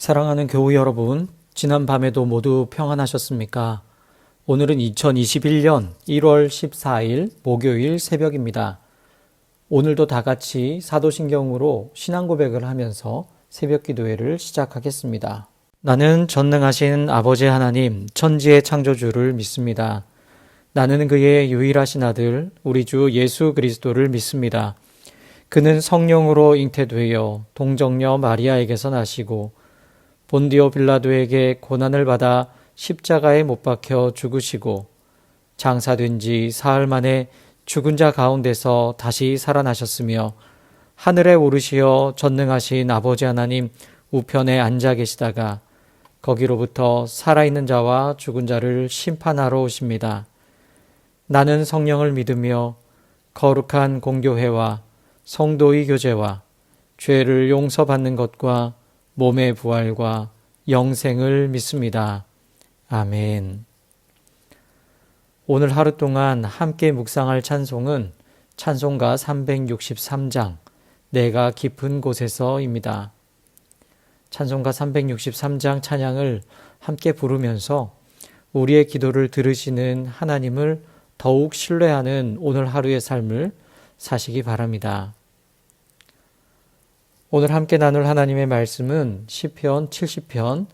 사랑하는 교우 여러분, 지난 밤에도 모두 평안하셨습니까? 오늘은 2021년 1월 14일 목요일 새벽입니다. 오늘도 다 같이 사도신경으로 신앙 고백을 하면서 새벽 기도회를 시작하겠습니다. 나는 전능하신 아버지 하나님, 천지의 창조주를 믿습니다. 나는 그의 유일하신 아들, 우리 주 예수 그리스도를 믿습니다. 그는 성령으로 잉태되어 동정녀 마리아에게서 나시고 본디오 빌라도에게 고난을 받아 십자가에 못 박혀 죽으시고 장사된 지 사흘 만에 죽은 자 가운데서 다시 살아나셨으며 하늘에 오르시어 전능하신 아버지 하나님 우편에 앉아 계시다가 거기로부터 살아있는 자와 죽은 자를 심판하러 오십니다. 나는 성령을 믿으며 거룩한 공교회와 성도의 교제와 죄를 용서받는 것과 몸의 부활과 영생을 믿습니다. 아멘. 오늘 하루 동안 함께 묵상할 찬송은 찬송가 363장 내가 깊은 곳에서입니다. 찬송가 363장 찬양을 함께 부르면서 우리의 기도를 들으시는 하나님을 더욱 신뢰하는 오늘 하루의 삶을 사시기 바랍니다. 오늘 함께 나눌 하나님의 말씀은 시편 70편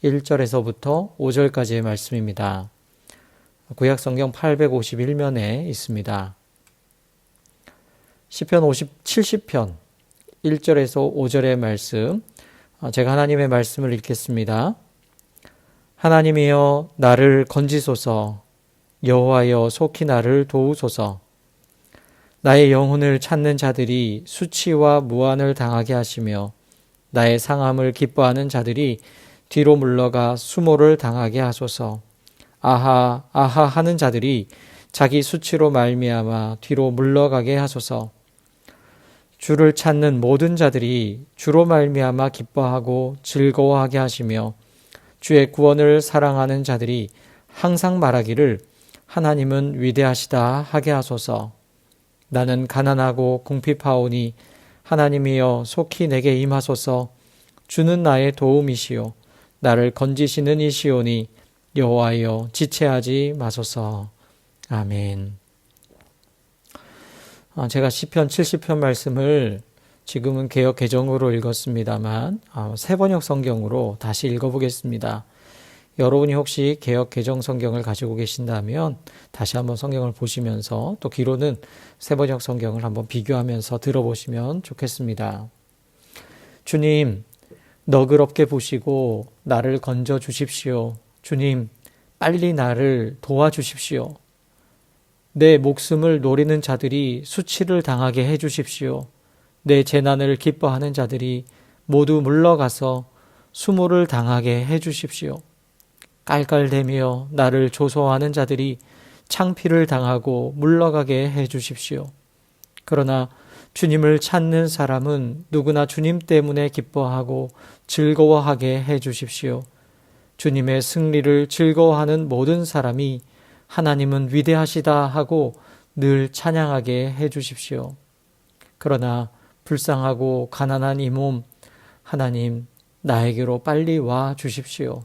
1절에서부터 5절까지의 말씀입니다. 구약성경 851면에 있습니다. 시편 70편 1절에서 5절의 말씀, 제가 하나님의 말씀을 읽겠습니다. 하나님이여 나를 건지소서, 여호와여 속히 나를 도우소서. 나의 영혼을 찾는 자들이 수치와 무한을 당하게 하시며 나의 상함을 기뻐하는 자들이 뒤로 물러가 수모를 당하게 하소서. 아하 아하 하는 자들이 자기 수치로 말미암아 뒤로 물러가게 하소서. 주를 찾는 모든 자들이 주로 말미암아 기뻐하고 즐거워하게 하시며 주의 구원을 사랑하는 자들이 항상 말하기를 하나님은 위대하시다 하게 하소서. 나는 가난하고 궁핍하오니 하나님이여 속히 내게 임하소서. 주는 나의 도움이시요 나를 건지시는 이시오니 여호와여 지체하지 마소서. 아멘. 제가 시편 70편 말씀을 지금은 개역 개정으로 읽었습니다만 새번역 성경으로 다시 읽어보겠습니다. 여러분이 혹시 개역 개정 성경을 가지고 계신다면 다시 한번 성경을 보시면서 또 귀로는 새번역 성경을 한번 비교하면서 들어보시면 좋겠습니다. 주님, 너그럽게 보시고 나를 건져 주십시오. 주님, 빨리 나를 도와주십시오. 내 목숨을 노리는 자들이 수치를 당하게 해주십시오. 내 재난을 기뻐하는 자들이 모두 물러가서 수모를 당하게 해주십시오. 깔깔대며 나를 조소하는 자들이 창피를 당하고 물러가게 해주십시오. 그러나 주님을 찾는 사람은 누구나 주님 때문에 기뻐하고 즐거워하게 해주십시오. 주님의 승리를 즐거워하는 모든 사람이 하나님은 위대하시다 하고 늘 찬양하게 해주십시오. 그러나 불쌍하고 가난한 이 몸, 하나님 나에게로 빨리 와 주십시오.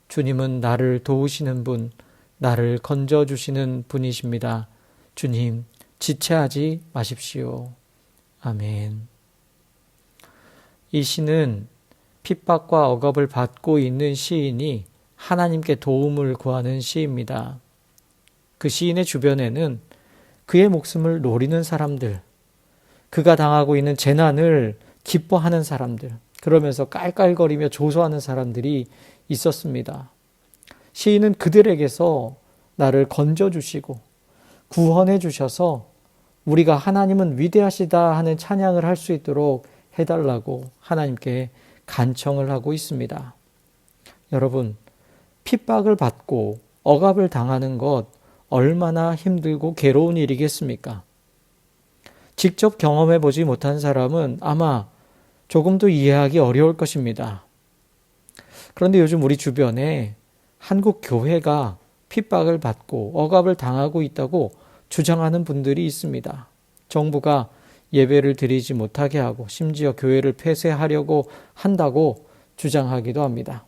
주님은 나를 도우시는 분, 나를 건져주시는 분이십니다. 주님, 지체하지 마십시오. 아멘. 이 시는 핍박과 억압을 받고 있는 시인이 하나님께 도움을 구하는 시입니다. 그 시인의 주변에는 그의 목숨을 노리는 사람들, 그가 당하고 있는 재난을 기뻐하는 사람들, 그러면서 깔깔거리며 조소하는 사람들이 있었습니다. 시인은 그들에게서 나를 건져주시고 구원해 주셔서 우리가 하나님은 위대하시다 하는 찬양을 할 수 있도록 해달라고 하나님께 간청을 하고 있습니다. 여러분, 핍박을 받고 억압을 당하는 것 얼마나 힘들고 괴로운 일이겠습니까? 직접 경험해 보지 못한 사람은 아마 조금도 이해하기 어려울 것입니다. 그런데 요즘 우리 주변에 한국 교회가 핍박을 받고 억압을 당하고 있다고 주장하는 분들이 있습니다. 정부가 예배를 드리지 못하게 하고 심지어 교회를 폐쇄하려고 한다고 주장하기도 합니다.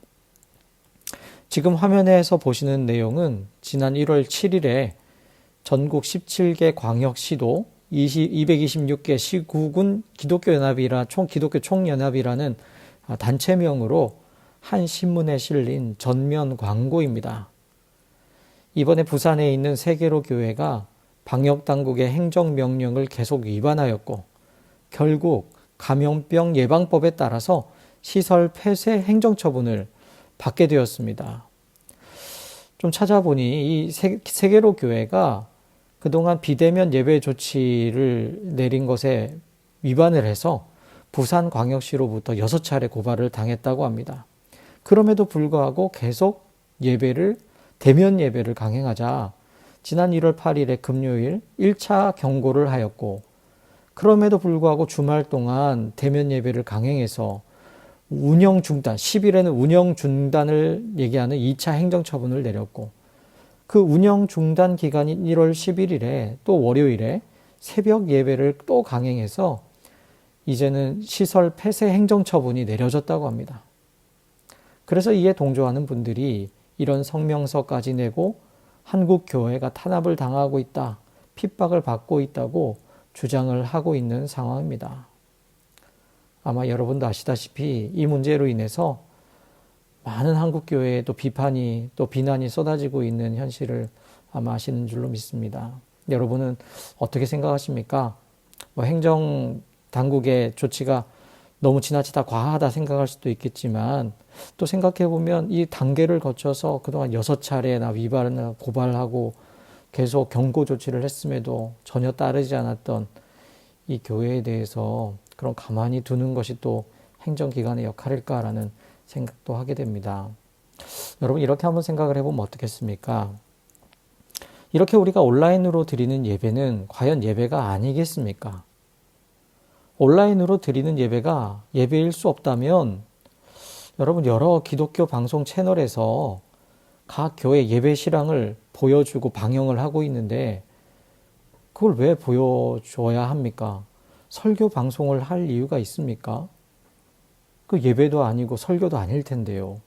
지금 화면에서 보시는 내용은 지난 1월 7일에 전국 17개 광역시도 226개 시국은 기독교 총연합이라는 단체명으로 한 신문에 실린 전면 광고입니다. 이번에 부산에 있는 세계로 교회가 방역당국의 행정명령을 계속 위반하였고 결국 감염병 예방법에 따라서 시설 폐쇄 행정처분을 받게 되었습니다. 좀 찾아보니 이 세계로 교회가 그동안 비대면 예배 조치를 내린 것에 위반을 해서 부산광역시로부터 6차례 고발을 당했다고 합니다. 그럼에도 불구하고 계속 대면 예배를 강행하자 지난 1월 8일에 금요일 1차 경고를 하였고 그럼에도 불구하고 주말 동안 대면 예배를 강행해서 운영 중단, 10일에는 운영 중단을 얘기하는 2차 행정처분을 내렸고 그 운영 중단 기간인 1월 11일에 또 월요일에 새벽 예배를 또 강행해서 이제는 시설 폐쇄 행정처분이 내려졌다고 합니다. 그래서 이에 동조하는 분들이 이런 성명서까지 내고 한국 교회가 탄압을 당하고 있다, 핍박을 받고 있다고 주장을 하고 있는 상황입니다. 아마 여러분도 아시다시피 이 문제로 인해서 많은 한국 교회에 또 비판이 또 비난이 쏟아지고 있는 현실을 아마 아시는 줄로 믿습니다. 여러분은 어떻게 생각하십니까? 행정 당국의 조치가 너무 지나치다 과하다 생각할 수도 있겠지만 또 생각해보면 이 단계를 거쳐서 그동안 6차례나 위반이나 고발하고 계속 경고 조치를 했음에도 전혀 따르지 않았던 이 교회에 대해서 그럼 가만히 두는 것이 또 행정기관의 역할일까라는 생각도 하게 됩니다. 여러분 이렇게 한번 생각을 해보면 어떻겠습니까? 이렇게 우리가 온라인으로 드리는 예배는 과연 예배가 아니겠습니까? 온라인으로 드리는 예배가 예배일 수 없다면 여러분 여러 기독교 방송 채널에서 각 교회 예배 실황을 보여주고 방영을 하고 있는데 그걸 왜 보여줘야 합니까? 설교 방송을 할 이유가 있습니까? 그 예배도 아니고 설교도 아닐 텐데요.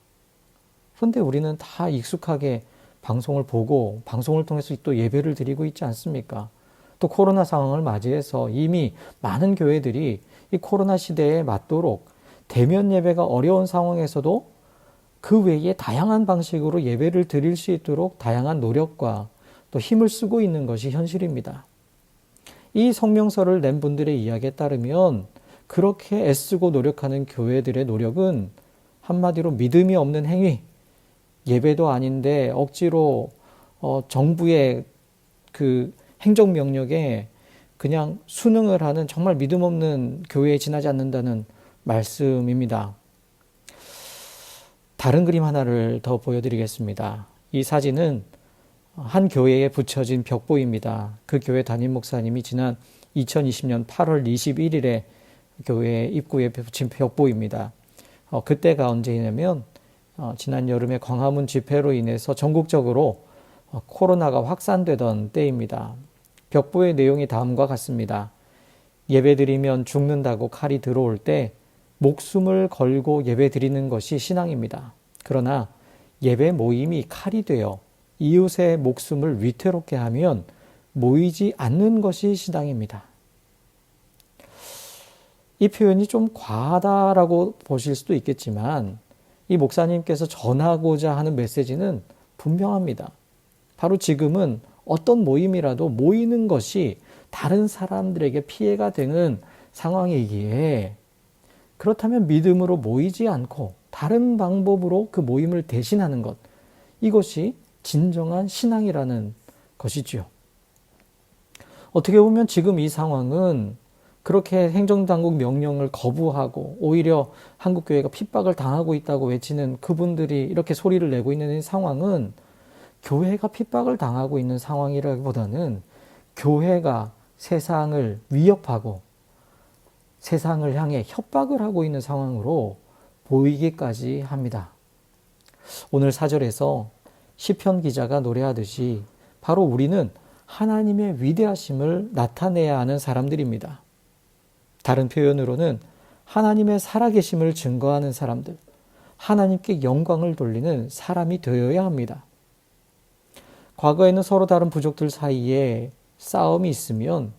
그런데 우리는 다 익숙하게 방송을 보고 방송을 통해서 또 예배를 드리고 있지 않습니까? 또 코로나 상황을 맞이해서 이미 많은 교회들이 이 코로나 시대에 맞도록 대면 예배가 어려운 상황에서도 그 외에 다양한 방식으로 예배를 드릴 수 있도록 다양한 노력과 또 힘을 쓰고 있는 것이 현실입니다. 이 성명서를 낸 분들의 이야기에 따르면 그렇게 애쓰고 노력하는 교회들의 노력은 한마디로 믿음이 없는 행위, 예배도 아닌데 억지로 정부의 그 행정명령에 그냥 순응을 하는 정말 믿음 없는 교회에 지나지 않는다는 말씀입니다. 다른 그림 하나를 더 보여드리겠습니다. 이 사진은 한 교회에 붙여진 벽보입니다. 그 교회 담임 목사님이 지난 2020년 8월 21일에 교회 입구에 붙인 벽보입니다. 그때가 언제냐면 지난 여름에 광화문 집회로 인해서 전국적으로 코로나가 확산되던 때입니다. 벽보의 내용이 다음과 같습니다. 예배드리면 죽는다고 칼이 들어올 때 목숨을 걸고 예배드리는 것이 신앙입니다. 그러나 예배 모임이 칼이 되어 이웃의 목숨을 위태롭게 하면 모이지 않는 것이 신앙입니다. 이 표현이 좀 과하다라고 보실 수도 있겠지만 이 목사님께서 전하고자 하는 메시지는 분명합니다. 바로 지금은 어떤 모임이라도 모이는 것이 다른 사람들에게 피해가 되는 상황이기에 그렇다면 믿음으로 모이지 않고 다른 방법으로 그 모임을 대신하는 것, 이것이 진정한 신앙이라는 것이지요. 어떻게 보면 지금 이 상황은 그렇게 행정당국 명령을 거부하고 오히려 한국교회가 핍박을 당하고 있다고 외치는 그분들이 이렇게 소리를 내고 있는 이 상황은 교회가 핍박을 당하고 있는 상황이라기보다는 교회가 세상을 위협하고 세상을 향해 협박을 하고 있는 상황으로 보이기까지 합니다. 오늘 4절에서 시편 기자가 노래하듯이 바로 우리는 하나님의 위대하심을 나타내야 하는 사람들입니다. 다른 표현으로는 하나님의 살아계심을 증거하는 사람들, 하나님께 영광을 돌리는 사람이 되어야 합니다. 과거에는 서로 다른 부족들 사이에 싸움이 있으면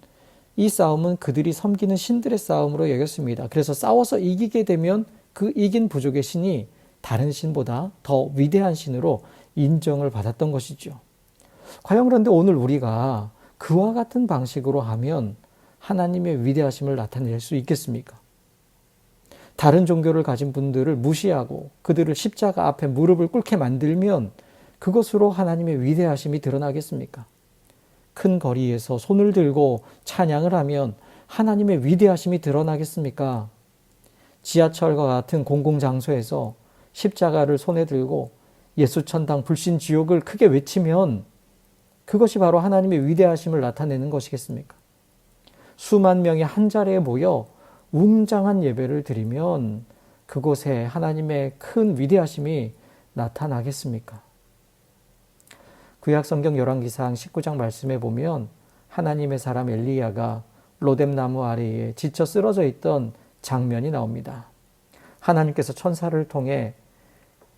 이 싸움은 그들이 섬기는 신들의 싸움으로 여겼습니다. 그래서 싸워서 이기게 되면 그 이긴 부족의 신이 다른 신보다 더 위대한 신으로 인정을 받았던 것이죠. 과연 그런데 오늘 우리가 그와 같은 방식으로 하면 하나님의 위대하심을 나타낼 수 있겠습니까? 다른 종교를 가진 분들을 무시하고 그들을 십자가 앞에 무릎을 꿇게 만들면 그것으로 하나님의 위대하심이 드러나겠습니까? 큰 거리에서 손을 들고 찬양을 하면 하나님의 위대하심이 드러나겠습니까? 지하철과 같은 공공장소에서 십자가를 손에 들고 예수천당 불신지옥을 크게 외치면 그것이 바로 하나님의 위대하심을 나타내는 것이겠습니까? 수만 명이 한 자리에 모여 웅장한 예배를 드리면 그곳에 하나님의 큰 위대하심이 나타나겠습니까? 구약성경 열왕기상 19장 말씀에 보면 하나님의 사람 엘리야가 로뎀나무 아래에 지쳐 쓰러져 있던 장면이 나옵니다. 하나님께서 천사를 통해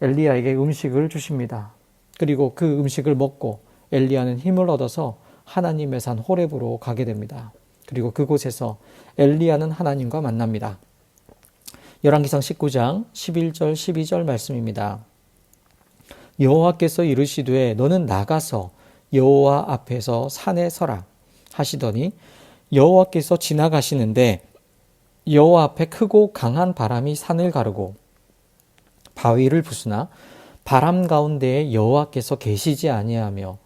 엘리야에게 음식을 주십니다. 그리고 그 음식을 먹고 엘리야는 힘을 얻어서 하나님의 산 호렙으로 가게 됩니다. 그리고 그곳에서 엘리야는 하나님과 만납니다. 열왕기상 19장 11절 12절 말씀입니다. 여호와께서 이르시되 너는 나가서 여호와 앞에서 산에 서라 하시더니 여호와께서 지나가시는데 여호와 앞에 크고 강한 바람이 산을 가르고 바위를 부수나 바람 가운데에 여호와께서 계시지 아니하며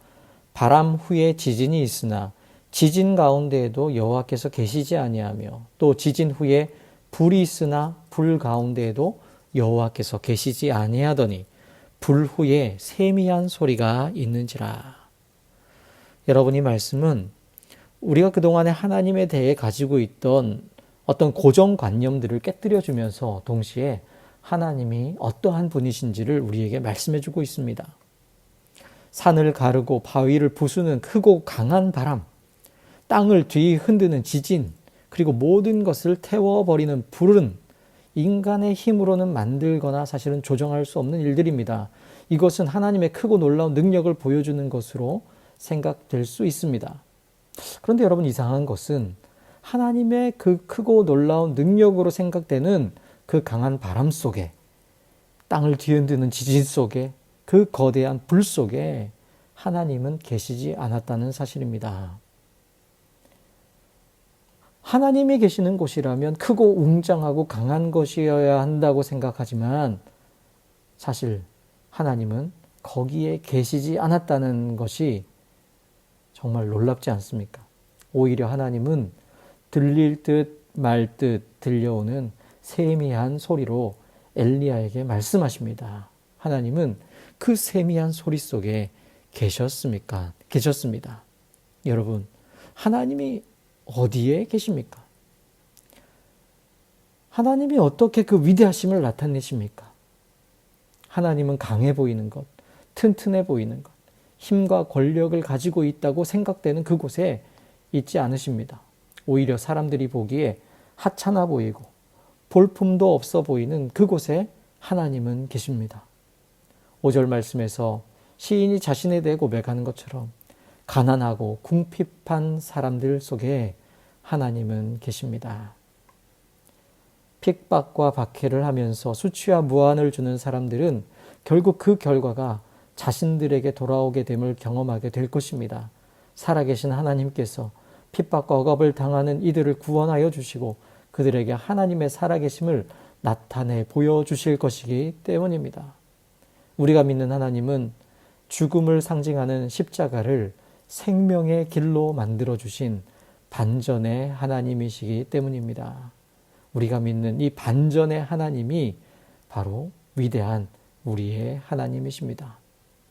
바람 후에 지진이 있으나 지진 가운데에도 여호와께서 계시지 아니하며 또 지진 후에 불이 있으나 불 가운데에도 여호와께서 계시지 아니하더니 불 후에 세미한 소리가 있는지라. 여러분, 이 말씀은 우리가 그동안에 하나님에 대해 가지고 있던 어떤 고정관념들을 깨뜨려주면서 동시에 하나님이 어떠한 분이신지를 우리에게 말씀해주고 있습니다. 산을 가르고 바위를 부수는 크고 강한 바람, 땅을 뒤흔드는 지진, 그리고 모든 것을 태워버리는 불은 인간의 힘으로는 만들거나 사실은 조정할 수 없는 일들입니다. 이것은 하나님의 크고 놀라운 능력을 보여주는 것으로 생각될 수 있습니다. 그런데 여러분, 이상한 것은 하나님의 그 크고 놀라운 능력으로 생각되는 그 강한 바람 속에, 땅을 뒤흔드는 지진 속에, 그 거대한 불 속에 하나님은 계시지 않았다는 사실입니다. 하나님이 계시는 곳이라면 크고 웅장하고 강한 것이어야 한다고 생각하지만 사실 하나님은 거기에 계시지 않았다는 것이 정말 놀랍지 않습니까? 오히려 하나님은 들릴 듯 말 듯 들려오는 세미한 소리로 엘리야에게 말씀하십니다. 하나님은 그 세미한 소리 속에 계셨습니까? 계셨습니다. 여러분, 하나님이 어디에 계십니까? 하나님이 어떻게 그 위대하심을 나타내십니까? 하나님은 강해 보이는 것, 튼튼해 보이는 것, 힘과 권력을 가지고 있다고 생각되는 그곳에 있지 않으십니다. 오히려 사람들이 보기에 하찮아 보이고 볼품도 없어 보이는 그곳에 하나님은 계십니다. 5절 말씀에서 시인이 자신에 대해 고백하는 것처럼 가난하고 궁핍한 사람들 속에 하나님은 계십니다. 핍박과 박해를 하면서 수치와 무한을 주는 사람들은 결국 그 결과가 자신들에게 돌아오게 됨을 경험하게 될 것입니다. 살아계신 하나님께서 핍박과 억압을 당하는 이들을 구원하여 주시고 그들에게 하나님의 살아계심을 나타내 보여주실 것이기 때문입니다. 우리가 믿는 하나님은 죽음을 상징하는 십자가를 생명의 길로 만들어주신 반전의 하나님이시기 때문입니다. 우리가 믿는 이 반전의 하나님이 바로 위대한 우리의 하나님이십니다.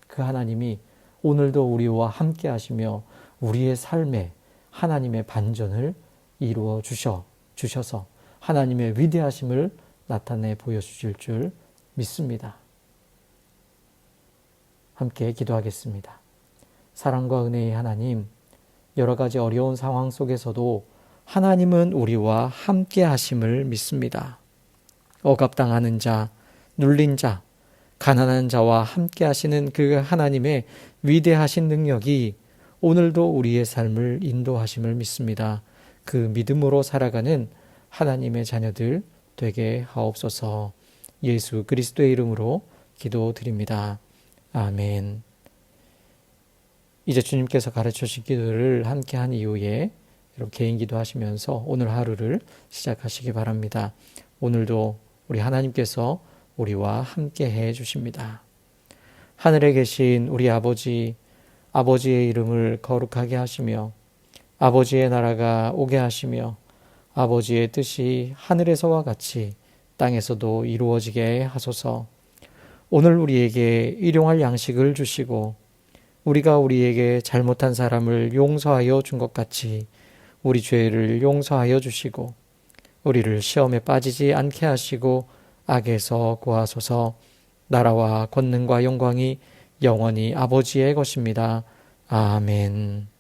그 하나님이 오늘도 우리와 함께 하시며 우리의 삶에 하나님의 반전을 이루어 주셔서 하나님의 위대하심을 나타내 보여주실 줄 믿습니다. 함께 기도하겠습니다. 사랑과 은혜의 하나님, 여러 가지 어려운 상황 속에서도 하나님은 우리와 함께 하심을 믿습니다. 억압당하는 자, 눌린 자, 가난한 자와 함께 하시는 그 하나님의 위대하신 능력이 오늘도 우리의 삶을 인도하심을 믿습니다. 그 믿음으로 살아가는 하나님의 자녀들 되게 하옵소서. 예수 그리스도의 이름으로 기도드립니다. 아멘. 이제 주님께서 가르쳐 주신 기도를 함께 한 이후에 이렇게 개인 기도하시면서 오늘 하루를 시작하시기 바랍니다. 오늘도 우리 하나님께서 우리와 함께 해 주십니다. 하늘에 계신 우리 아버지, 아버지의 이름을 거룩하게 하시며 아버지의 나라가 오게 하시며 아버지의 뜻이 하늘에서와 같이 땅에서도 이루어지게 하소서. 오늘 우리에게 일용할 양식을 주시고 우리가 우리에게 잘못한 사람을 용서하여 준 것 같이 우리 죄를 용서하여 주시고 우리를 시험에 빠지지 않게 하시고 악에서 구하소서. 나라와 권능과 영광이 영원히 아버지의 것입니다. 아멘.